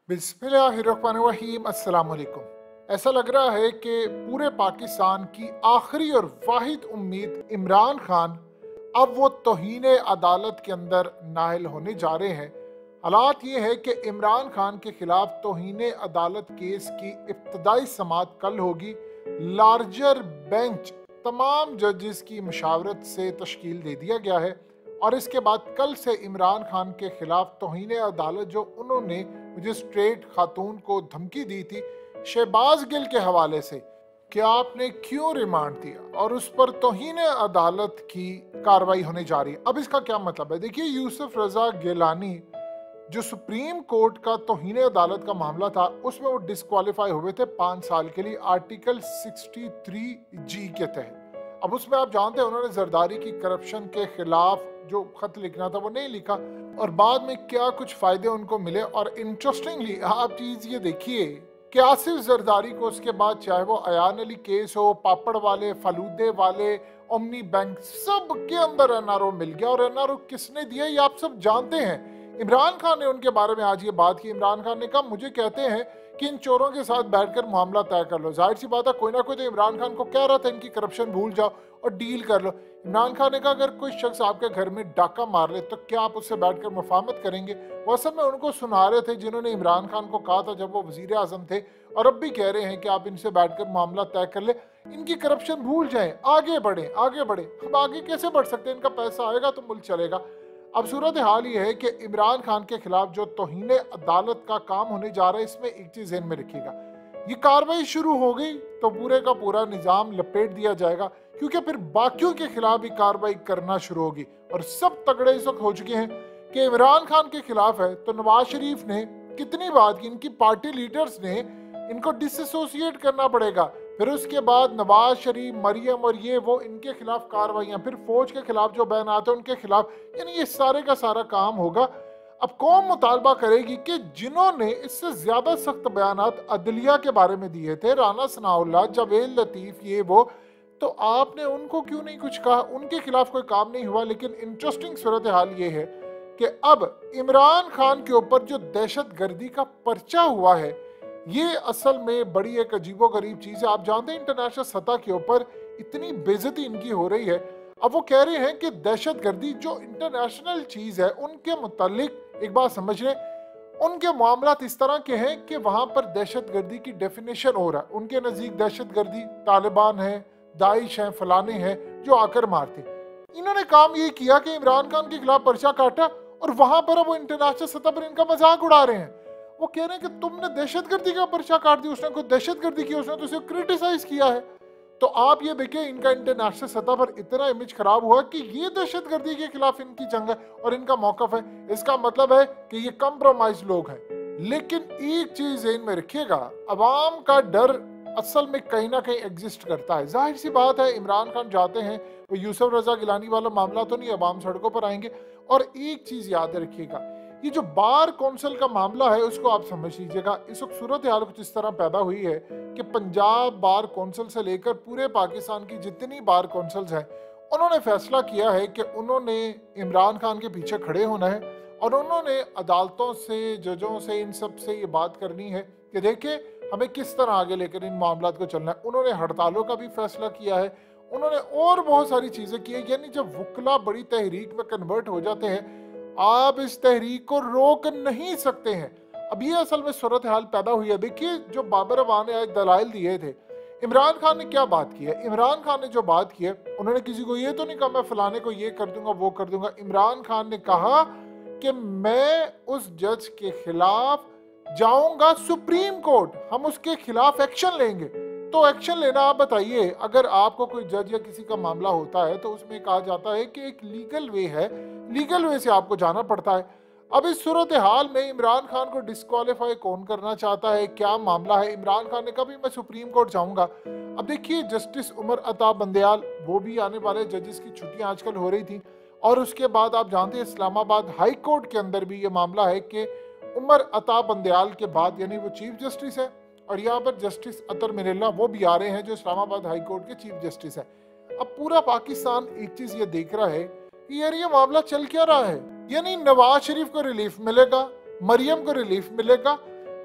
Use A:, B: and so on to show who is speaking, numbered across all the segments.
A: बिस्मिल्लाहिर्रहमानिर्रहीम। अस्सलाम वालेकुम। ऐसा लग रहा है कि पूरे पाकिस्तान की आखिरी और वाहिद उम्मीद इमरान खान अब वो तौहीन अदालत के अंदर नायल होने जा रहे हैं। हालात ये है कि इमरान खान के खिलाफ तौहीन अदालत केस की इब्तदाई समाअत कल होगी। लार्जर बेंच तमाम जजेस की मशावरत से तश्कील दे दिया गया है और इसके बाद कल से इमरान खान के खिलाफ तौहीन अदालत जो उन्होंने मजिस्ट्रेट खातून को धमकी दी थी शहबाज गिल के हवाले से कि आपने क्यों रिमांड दिया और उस पर तौहीन अदालत की कार्रवाई होने जा रही है। अब इसका क्या मतलब है, देखिए यूसुफ रजा गिलानी जो सुप्रीम कोर्ट का तौहीन अदालत का मामला था उसमें वो डिस्क्वालीफाई हुए थे 5 साल के लिए आर्टिकल 63G के तहत। अब उसमें आप जानते हैं उन्होंने जरदारी की करप्शन के खिलाफ जो खत लिखना था वो नहीं लिखा और बाद में क्या कुछ फायदे उनको मिले। और इंटरेस्टिंगली आप चीज ये देखिए कि आसिफ जरदारी को उसके बाद चाहे वो अयान अली केस हो, पापड़ वाले, फलूदे वाले, ओमनी बैंक, सब के अंदर एनआरओ मिल गया। और एनआरओ किसने दिया ये आप सब जानते हैं। इमरान खान ने उनके बारे में आज ये बात की। इमरान खान ने कहा मुझे कहते हैं कि इन चोरों के साथ बैठकर मामला तय कर लो। जाहिर सी बात है कोई ना कोई तो इमरान खान को कह रहा था इनकी करप्शन भूल जाओ और डील कर लो। इमरान खान ने कहा अगर कोई शख्स आपके घर में डाका मार ले तो क्या आप उससे बैठकर मुफाहमत करेंगे। वो असल में उनको सुना रहे थे जिन्होंने इमरान खान को कहा था जब वो वजीर आजम थे और अब भी कह रहे हैं कि आप इनसे बैठकर मामला तय कर ले, इनकी करप्शन भूल जाएं, आगे बढ़े आगे बढ़े। हम आगे कैसे बढ़ सकते हैं, इनका पैसा आएगा तो मुल्क चलेगा। अब सूरत हाल ये है कि इमरान खान के खिलाफ जो तौहीन अदालत का काम होने जा रहा है इसमें एक चीज ध्यान में रखिएगा, ये कार्रवाई शुरू हो गई तो पूरे का पूरा निजाम लपेट दिया जाएगा क्योंकि फिर बाकियों के खिलाफ भी कार्रवाई करना शुरू होगी। और सब तगड़े इस वक्त हो चुके हैं कि इमरान खान के खिलाफ है तो नवाज शरीफ ने कितनी बात की, इनकी पार्टी लीडर्स ने इनको डिसएसोसिएट करना पड़ेगा। फिर उसके बाद नवाज शरीफ, मरियम और ये वो इनके खिलाफ कार्रवाइयां, फिर फौज के खिलाफ जो बयान आते हैं उनके खिलाफ, यानी ये सारे का सारा काम होगा। अब कौन मुतालबा करेगी कि जिन्होंने इससे ज्यादा सख्त बयानात अदलिया के बारे में दिए थे, राना सनाउल्लाह, जावेद लतीफ, ये वो, तो आपने उनको क्यों नहीं कुछ कहा, उनके खिलाफ कोई काम नहीं हुआ। लेकिन इंटरेस्टिंग सूरत हाल ये है कि अब इमरान खान के ऊपर जो दहशत गर्दी का पर्चा हुआ है ये असल में बड़ी एक अजीबो गरीब चीज है। आप जानते हैं इंटरनेशनल सतह के ऊपर इतनी बेइज्जती इनकी हो रही है। अब वो कह रहे हैं कि दहशत गर्दी जो इंटरनेशनल चीज है उनके मुतालिक एक बात समझ लें, उनके मामलात इस तरह के हैं कि वहां पर दहशत गर्दी की डेफिनेशन हो रहा है। उनके नजदीक दहशत गर्दी तालिबान है, दाइश है, फलाने हैं जो आकर मारते। इन्होंने काम ये किया कि इमरान खान के खिलाफ पर्चा काटा और वहां पर वो इंटरनेशनल सतह पर इनका मजाक उड़ा रहे हैं। वो कह रहे हैं कि तुमने दहशतगर्दी का पर्चा काट दिया, उसने कोई दहशतगर्दी की, उसने तो उसे क्रिटिसाइज किया है। तो आप ये देखिए इनका इंटरनेशनल सतह पर इतना इमेज खराब हुआ कि ये दहशतगर्दी के खिलाफ इनकी जंग है और इनका मौकफ है। इसका मतलब है कि ये कंप्रोमाइज लोग हैं। लेकिन एक चीज इनमें रखिएगा, अवाम का डर असल में कहीं ना कहीं एग्जिस्ट करता है। जाहिर सी बात है इमरान खान जाते हैं, वो यूसुफ रजा गिलानी वाला मामला तो नहीं, अवाम सड़कों पर आएंगे। और एक चीज याद रखिएगा, ये जो बार कौंसिल का मामला है उसको आप समझ लीजिएगा। इस वक्त सूरत हाल कुछ इस तरह पैदा हुई है कि पंजाब बार कौंसिल से लेकर पूरे पाकिस्तान की जितनी बार कौंसिल्स हैं उन्होंने फैसला किया है कि उन्होंने इमरान खान के पीछे खड़े होना है और उन्होंने अदालतों से, जजों से, इन सब से ये बात करनी है कि देखिए हमें किस तरह आगे लेकर इन मामला को चलना है। उन्होंने हड़तालों का भी फैसला किया है, उन्होंने और बहुत सारी चीजें की है। यानी जब वकला बड़ी तहरीक में कन्वर्ट हो जाते हैं आप इस तहरीक को रोक नहीं सकते हैं। अब ये असल में सूरत हाल पैदा हुई है। देखिए जो बाबर अवान ने आज दलाइल दिए थे, इमरान खान ने क्या बात की है। इमरान खान ने जो बात की है, उन्होंने किसी को ये तो नहीं कहा मैं फलाने को ये कर दूंगा वो कर दूंगा। इमरान खान ने कहा कि मैं उस जज के खिलाफ जाऊंगा सुप्रीम कोर्ट, हम उसके खिलाफ एक्शन लेंगे। तो एक्शन लेना आप बताइए, अगर आपको कोई जज या किसी का मामला होता है तो उसमें कहा जाता है कि एक लीगल वे है, लीगल वे से आपको जाना पड़ता है। अब इस सूरत हाल में इमरान खान को डिस्क्वालीफाई कौन करना चाहता है, क्या मामला है। इमरान खान ने कहा भी मैं सुप्रीम कोर्ट जाऊंगा। अब देखिए जस्टिस उमर अता बंदयाल वो भी आने वाले, जजेस की छुट्टियां आजकल हो रही थी। और उसके बाद आप जानते हैं इस्लामाबाद हाई कोर्ट के अंदर भी ये मामला है कि उमर अता बंदयाल के बाद, यानी वो चीफ जस्टिस है और यहाँ पर जस्टिस अतर मिरेला वो भी आ रहे हैं जो इस्लामाबाद हाई कोर्ट के चीफ जस्टिस है। अब पूरा पाकिस्तान एक चीज ये देख रहा है कि यार ये मामला चल क्या रहा है। यानी नवाज शरीफ को रिलीफ मिलेगा, मरियम को रिलीफ मिलेगा,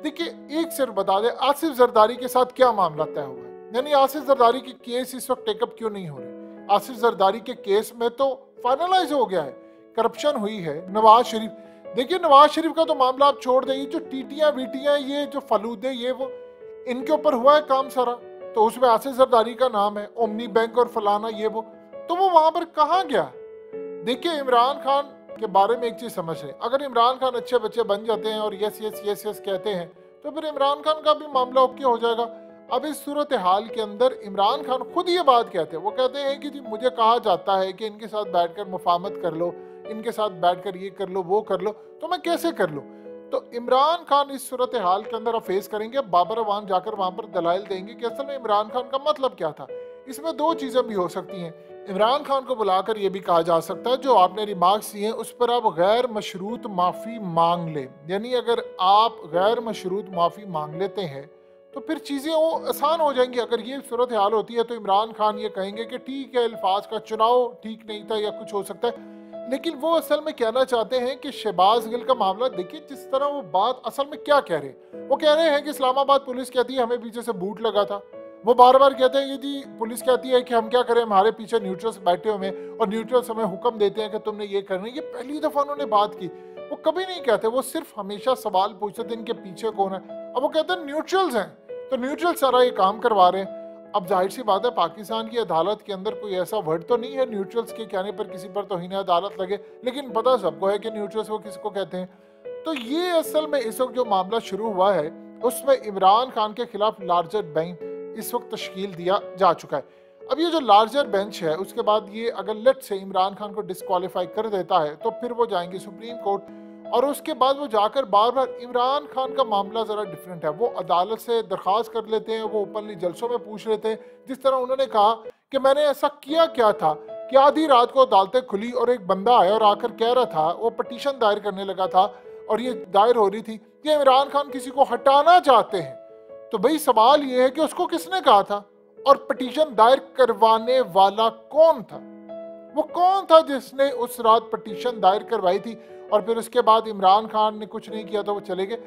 A: देखिए एक सिर्फ बता दें, आसिफ जरदारी के साथ क्या मामला तय हुआ है, यानी आसिफ जरदारी के केस इस वक्त टेकअप क्यों नहीं हो रहे। आसिफ जरदारी के केस में तो फाइनलाइज हो गया है, करप्शन हुई है। नवाज शरीफ, देखिए नवाज शरीफ का तो मामला आप छोड़ दें, ये जो टीटियां वीटियां, ये जो फलूदे, ये वो, इनके ऊपर हुआ है काम सारा, तो उसमें आसिफ जरदारी का नाम है, ओमनी बैंक और फलाना ये वो, तो वो वहां पर कहाँ गया। देखिए इमरान खान के बारे में एक चीज समझ लें, अगर इमरान खान अच्छे बच्चे बन जाते हैं और यस यस यस यस कहते हैं तो फिर इमरान खान का भी मामला ओके हो जाएगा। अब इस सूरत हाल के अंदर इमरान खान खुद ये बात कहते हैं, वो कहते हैं कि जी मुझे कहा जाता है कि इनके साथ बैठकर मुफाहमत कर लो, इनके साथ बैठकर ये कर लो वो कर लो, तो मैं कैसे कर लूँ। तो इमरान खान इस सूरत हाल के अंदर अब फेस करेंगे, बाबर अवान जाकर वहां पर दलाइल देंगे कि असल में इमरान खान का मतलब क्या था। इसमें दो चीजें भी हो सकती हैं, इमरान खान को बुलाकर यह भी कहा जा सकता है जो आपने रिमार्क्स दिए उस पर आप गैर मशरूत माफ़ी मांग ले, यानी अगर आप गैर मशरूत माफ़ी मांग लेते हैं तो फिर चीज़ें वो आसान हो जाएंगी। अगर ये सूरत हाल होती है तो इमरान खान ये कहेंगे कि ठीक है, अल्फाज का चुनाव ठीक नहीं था या कुछ हो सकता है, लेकिन वो असल में कहना चाहते हैं कि शहबाज गिल का मामला, देखिए जिस तरह वो बात असल में क्या कह रहे हैं, वो कह रहे हैं कि इस्लामाबाद पुलिस कहती है हमें पीछे से बूट लगा था। वो बार बार कहते हैं कि जी पुलिस कहती है कि हम क्या करें, हमारे पीछे न्यूट्रल्स बैठे हुए हैं और न्यूट्रल्स हमें हुक्म देते हैं कि तुमने ये करना है। ये पहली दफा उन्होंने बात की, वो कभी नहीं कहते, वो सिर्फ हमेशा सवाल पूछते थे इनके पीछे कौन है। अब वो कहते हैं न्यूट्रल्स हैं, तो न्यूट्रल सारा ये काम करवा रहे हैं। अब जाहिर सी बात है पाकिस्तान की अदालत के अंदर कोई ऐसा वर्ड तो नहीं है न्यूट्रल्स के कहने पर किसी पर तौहीन अदालत लगे, लेकिन पता सबको है कि न्यूट्रल्स वो किसको कहते हैं। तो ये असल में इस वक्त जो मामला शुरू हुआ है उसमें इमरान खान के खिलाफ लार्जर बेंच इस वक्त तश्कील दिया जा चुका है। अब ये जो लार्जर बेंच है उसके बाद ये अगर लेट से इमरान खान को डिस्क्वालीफाई कर देता है तो फिर वो जाएंगे सुप्रीम कोर्ट और उसके बाद वो जाकर बार बार, इमरान खान का मामला ज़रा डिफरेंट है, वो अदालत से दरख्वास्त कर लेते हैं, वो ओपनली जलसों में पूछ लेते हैं, जिस तरह उन्होंने कहा कि मैंने ऐसा किया क्या था कि आधी रात को अदालतें खुली और एक बंदा आया और आकर कह रहा था, वो पटिशन दायर करने लगा था और ये दायर हो रही थी कि इमरान खान किसी को हटाना चाहते हैं। तो भाई सवाल ये है कि उसको किसने कहा था और पटिशन दायर करवाने वाला कौन था, वो कौन था जिसने उस रात पटिशन दायर करवाई थी और फिर उसके बाद इमरान खान ने कुछ नहीं किया तो वो चले गए।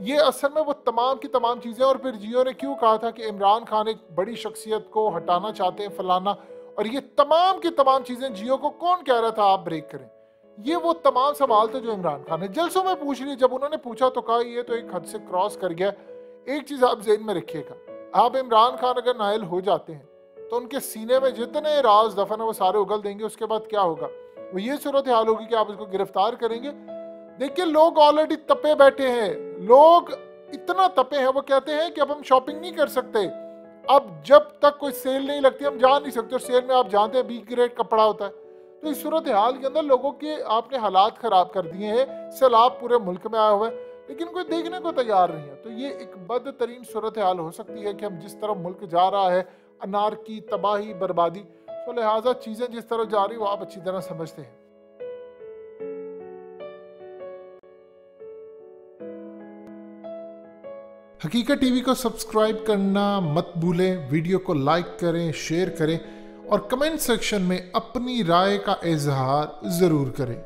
A: ये असल में वो तमाम की तमाम चीज़ें, और फिर जियो ने क्यों कहा था कि इमरान खान एक बड़ी शख्सियत को हटाना चाहते हैं फलाना, और ये तमाम की तमाम चीज़ें जियो को कौन कह रहा था आप ब्रेक करें। ये वो तमाम सवाल थे जो इमरान खान ने जलसों में पूछ लिए। जब उन्होंने पूछा तो कहा ये तो एक हद से क्रॉस कर गया। एक चीज़ आप ज़हन में रखिएगा, आप इमरान खान अगर नायल हो जाते हैं तो उनके सीने में जितने राज दफन है वो सारे उगल देंगे। उसके बाद क्या होगा, वो ये सूरत हाल होगी कि आप उसको गिरफ्तार करेंगे। देखिए लोग ऑलरेडी तपे बैठे हैं, लोग इतना तपे हैं, वो कहते हैं कि अब हम शॉपिंग नहीं कर सकते, अब जब तक कोई सेल नहीं लगती हम जा नहीं सकते, और सेल में आप जानते हैं बी ग्रेड कपड़ा होता है। तो इस सूरत हाल के अंदर लोगों के आपने हालात खराब कर दिए हैं, सैलाब पूरे मुल्क में आया हुआ है लेकिन कोई देखने को तैयार नहीं है। तो ये एक बदतरीन सूरत हाल हो सकती है कि हम जिस तरह मुल्क जा रहा है, अनारकी, तबाही, बर्बादी, तो लिहाजा चीज़ें जिस तरह जा रही वो आप अच्छी तरह समझते हैं। हकीकत टीवी को सब्सक्राइब करना मत भूलें, वीडियो को लाइक करें, शेयर करें और कमेंट सेक्शन में अपनी राय का इजहार ज़रूर करें।